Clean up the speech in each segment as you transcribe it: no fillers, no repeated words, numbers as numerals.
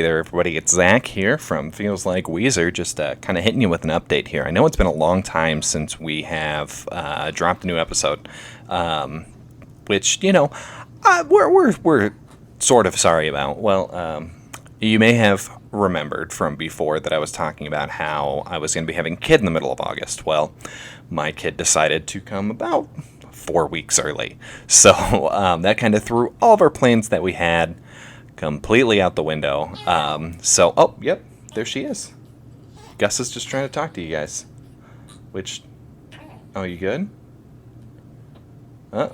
there, everybody. It's Zach here from Feels Like Weezer, just kind of hitting you with an update here. I know it's been a long time since we have dropped a new episode, which, we're sort of sorry about. Well, you may have remembered from before that I was talking about how I was going to be having a kid in the middle of August. Well, my kid decided to come about 4 weeks early. So that kind of threw all of our plans that we had completely out the window. Yep, there she is. Gus is just trying to talk to you guys. Oh, you good? All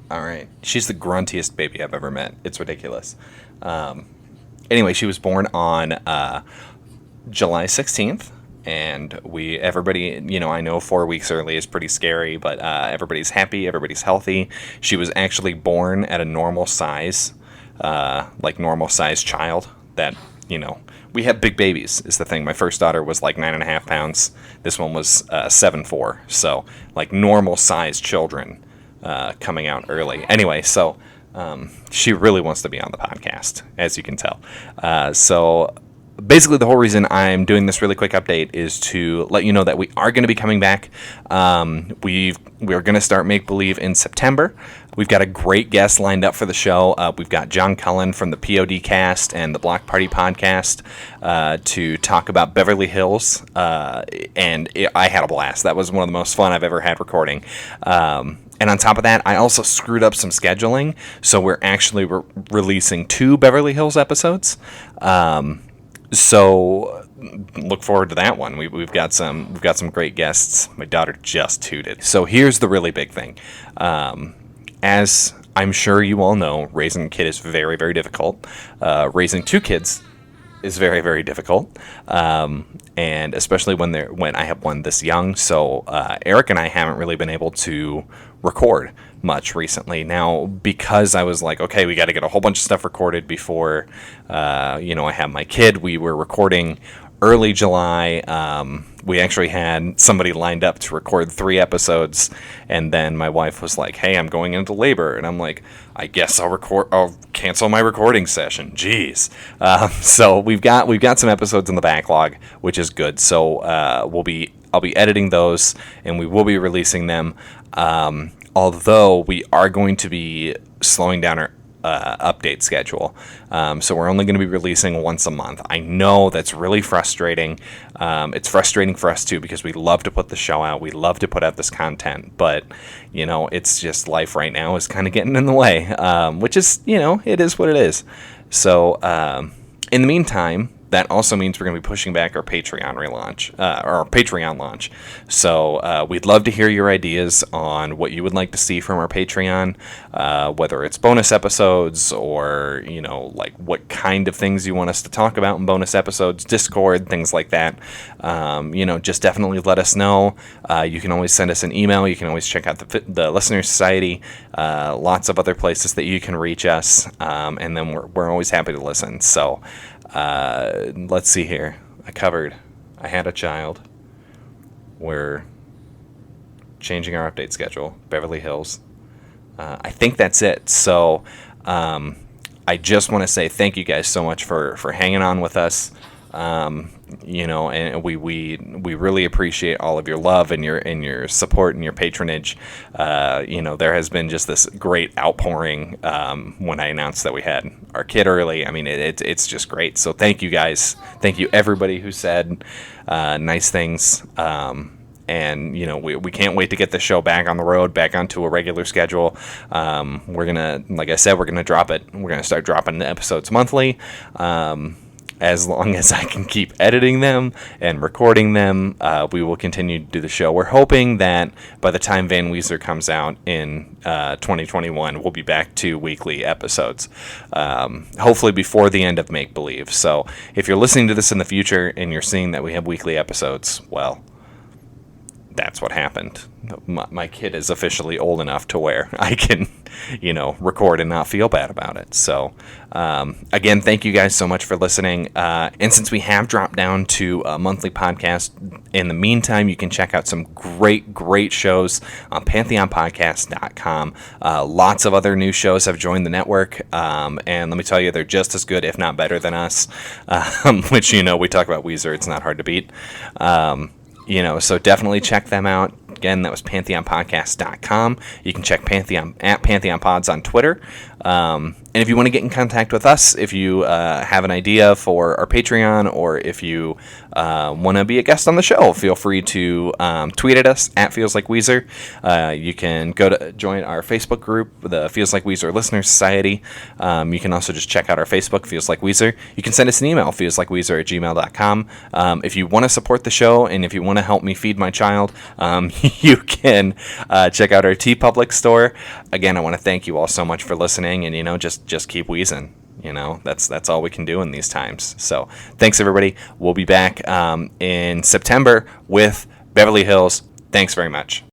right. She's the gruntiest baby I've ever met. It's ridiculous. Anyway, she was born on July 16th. And everybody, I know 4 weeks early is pretty scary, but everybody's happy, everybody's healthy. She was actually born at a normal size, normal size child that, we have big babies is the thing. My first daughter was like 9.5 pounds. This one was 7'4". So like normal size children coming out early. Anyway, so she really wants to be on the podcast, as you can tell. Basically, the whole reason I'm doing this really quick update is to let you know that we are going to be coming back. We're going to start Make Believe in September. We've got a great guest lined up for the show. We've got John Cullen from the POD cast and the Block Party podcast to talk about Beverly Hills. I had a blast. That was one of the most fun I've ever had recording. And on top of that, I also screwed up some scheduling. So we're actually releasing 2 Beverly Hills episodes. So look forward to that one. We've got some great guests. My daughter just tooted. So here's the really big thing. As I'm sure you all know, raising a kid is very, very difficult. Raising 2 kids is very, very difficult. And especially when I have one this young. So Eric and I haven't really been able to record much recently. Now, because I was like, okay, we got to get a whole bunch of stuff recorded before, I have my kid. We were recording early July. We actually had somebody lined up to record 3 episodes, and then my wife was like, hey, I'm going into labor, and I'm like, I guess I'll cancel my recording session. Jeez. So we've got some episodes in the backlog, which is good. So I'll be editing those, and we will be releasing them. Although we are going to be slowing down our update schedule. So we're only going to be releasing once a month. I know that's really frustrating. It's frustrating for us too because we love to put the show out. We love to put out this content, but it's just life right now is kind of getting in the way, which is, it is what it is. So in the meantime, that also means we're going to be pushing back our Patreon relaunch, or our Patreon launch. So we'd love to hear your ideas on what you would like to see from our Patreon, whether it's bonus episodes or, what kind of things you want us to talk about in bonus episodes, Discord, things like that. Just definitely let us know. You can always send us an email. You can always check out the Listener Society, lots of other places that you can reach us, and then we're always happy to listen. So let's see here. I had a child. We're changing our update schedule. Beverly Hills. I think that's it. So I just want to say thank you guys so much for hanging on with us. And we really appreciate all of your love and your support and your patronage. There has been just this great outpouring when I announced that we had our kid early. I mean, it's just great. So thank you guys. Thank you everybody who said nice things. And we can't wait to get the show back on the road, back onto a regular schedule. We're gonna, like I said, we're gonna drop it. We're gonna start dropping the episodes monthly. As long as I can keep editing them and recording them, we will continue to do the show. We're hoping that by the time Van Weezer comes out in 2021, we'll be back to weekly episodes, hopefully before the end of Make Believe. So if you're listening to this in the future and you're seeing that we have weekly episodes, well, that's what happened. My kid is officially old enough to where I can record and not feel bad about it. So again, thank you guys so much for listening. And since we have dropped down to a monthly podcast, in the meantime, you can check out some great shows on pantheonpodcast.com. Lots of other new shows have joined the network, and let me tell you, they're just as good, if not better than us, which, we talk about Weezer. It's not hard to beat. So definitely check them out. Again, that was pantheonpodcast.com. You can check Pantheon at Pantheon Pods on Twitter. And if you want to get in contact with us, if you have an idea for our Patreon, or if you want to be a guest on the show, feel free to tweet at us at Feels Like Weezer. You can go to join our Facebook group, the Feels Like Weezer Listener Society. You can also just check out our Facebook, Feels Like Weezer. You can send us an email, feelsLikeWeezer@gmail.com. If you want to support the show, and if you want to help me feed my child, you can check out our TeePublic store. Again, I want to thank you all so much for listening, and just keep wheezing. That's all we can do in these times. So thanks, everybody. We'll be back in September with Beverly Hills. Thanks very much.